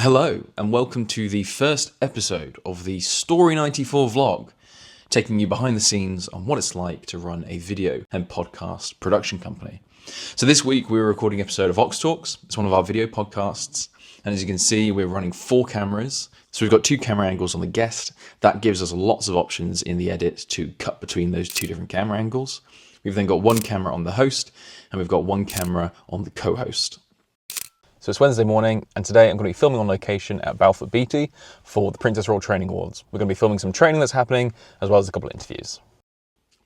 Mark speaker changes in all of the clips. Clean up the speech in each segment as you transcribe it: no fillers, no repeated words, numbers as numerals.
Speaker 1: Hello, and welcome to the first episode of the Story 94 vlog, taking you behind the scenes on what it's like to run a video and podcast production company. So this week we're recording an episode of Ox Talks. It's one of our video podcasts, and as you can see, we're running 4 cameras. So we've got 2 camera angles on the guest. That gives us lots of options in the edit to cut between those 2 different camera angles. We've then got 1 camera on the host, and we've got 1 camera on the co-host. So it's Wednesday morning, and today I'm going to be filming on location at Balfour Beatty for the Princess Royal Training Awards. We're going to be filming some training that's happening, as well as a couple of interviews.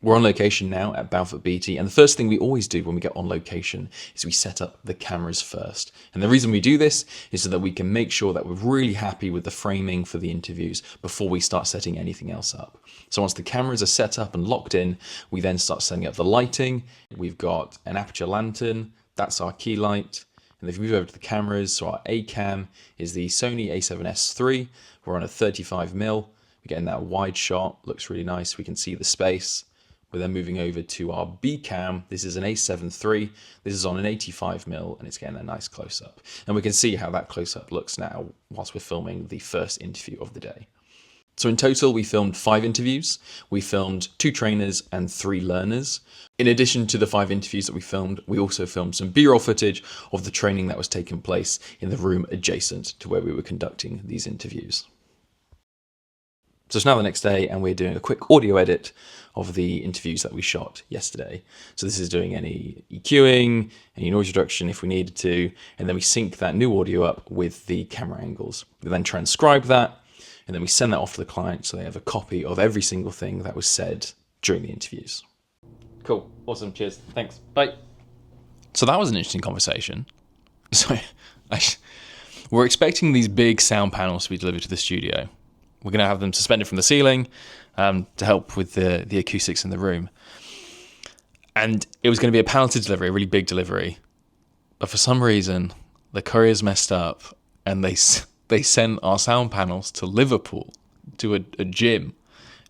Speaker 1: We're on location now at Balfour Beatty, and the first thing we always do when we get on location is we set up the cameras first. And the reason we do this is so that we can make sure that we're really happy with the framing for the interviews before we start setting anything else up. So once the cameras are set up and locked in, we then start setting up the lighting. We've got an aperture lantern, that's our key light. And if we move over to the cameras, so our A cam is the Sony a7S III. We're on a 35mm. We're getting that wide shot, looks really nice. We can see the space. We're then moving over to our B cam. This is an A7 III. This is on an 85mm, and it's getting a nice close up. And we can see how that close up looks now whilst we're filming the first interview of the day. So in total, we filmed 5 interviews. We filmed 2 trainers and 3 learners. In addition to the 5 interviews that we filmed, we also filmed some B-roll footage of the training that was taking place in the room adjacent to where we were conducting these interviews. So it's now the next day, and we're doing a quick audio edit of the interviews that we shot yesterday. So this is doing any EQing, any noise reduction if we needed to, and then we sync that new audio up with the camera angles. We then transcribe that, and then we send that off to the client so they have a copy of every single thing that was said during the interviews. Cool. Awesome. Cheers. Thanks. Bye. So that was an interesting conversation. So we're expecting these big sound panels to be delivered to the studio. We're going to have them suspended from the ceiling to help with the acoustics in the room. And it was going to be a palleted delivery, a really big delivery. But for some reason, the couriers messed up and they sent our sound panels to Liverpool, to a gym,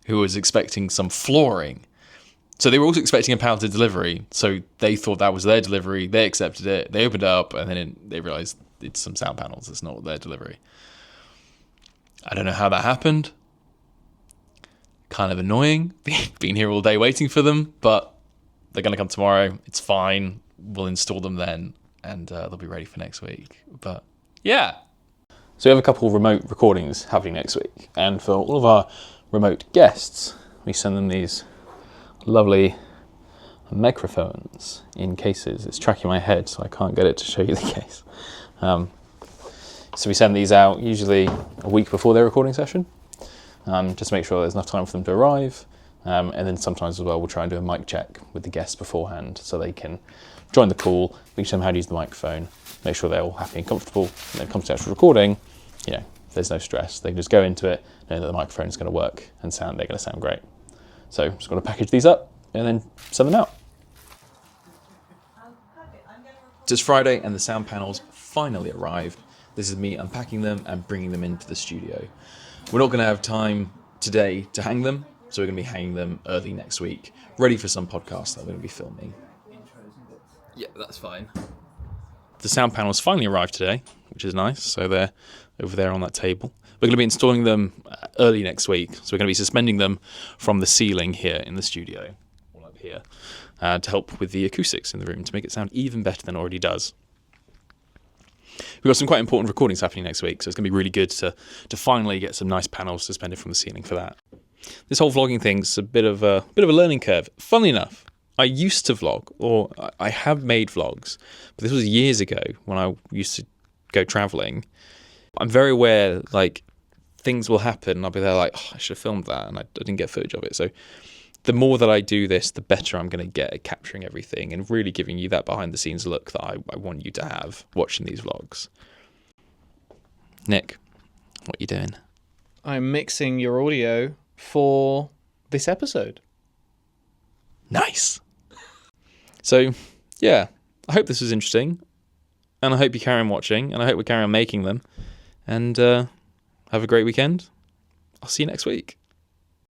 Speaker 1: who was expecting some flooring. So they were also expecting a palleted delivery, so they thought that was their delivery, they accepted it, they opened it up, and then they realised it's some sound panels, it's not their delivery. I don't know how that happened. Kind of annoying, been here all day waiting for them, but they're going to come tomorrow, it's fine, we'll install them then, and they'll be ready for next week. But yeah. So we have a couple of remote recordings happening next week, and for all of our remote guests, we send them these lovely microphones in cases. It's tracking my head, so I can't get it to show you the case. So we send these out usually a week before their recording session, just to make sure there's enough time for them to arrive. And then sometimes as well, we'll try and do a mic check with the guests beforehand so they can join the call, teach them how to use the microphone, make sure they're all happy and comfortable. When it comes to actual recording, there's no stress. They can just go into it, know that the microphone is going to work and they're going to sound great. So I'm just going to package these up and then send them out. It's Friday and the sound panels finally arrived. This is me unpacking them and bringing them into the studio. We're not going to have time today to hang them, so we're going to be hanging them early next week, ready for some podcasts that we're going to be filming. Yeah, that's fine. The sound panels finally arrived today, which is nice. So they're over there on that table. We're going to be installing them early next week. So we're going to be suspending them from the ceiling here in the studio, all up here, to help with the acoustics in the room, to make it sound even better than it already does. We've got some quite important recordings happening next week, so it's going to be really good to finally get some nice panels suspended from the ceiling for that. This whole vlogging thing's a bit of a learning curve. Funnily enough, I used to vlog, or I have made vlogs, but this was years ago when I used to go travelling. I'm very aware, things will happen, and I'll be there I should have filmed that, and I didn't get footage of it. So the more that I do this, the better I'm going to get at capturing everything and really giving you that behind-the-scenes look that I want you to have watching these vlogs. Nick, what are you doing?
Speaker 2: I'm mixing your audio for this episode.
Speaker 1: Nice! So, yeah, I hope this was interesting, and I hope you carry on watching, and I hope we carry on making them, and have a great weekend. I'll see you next week.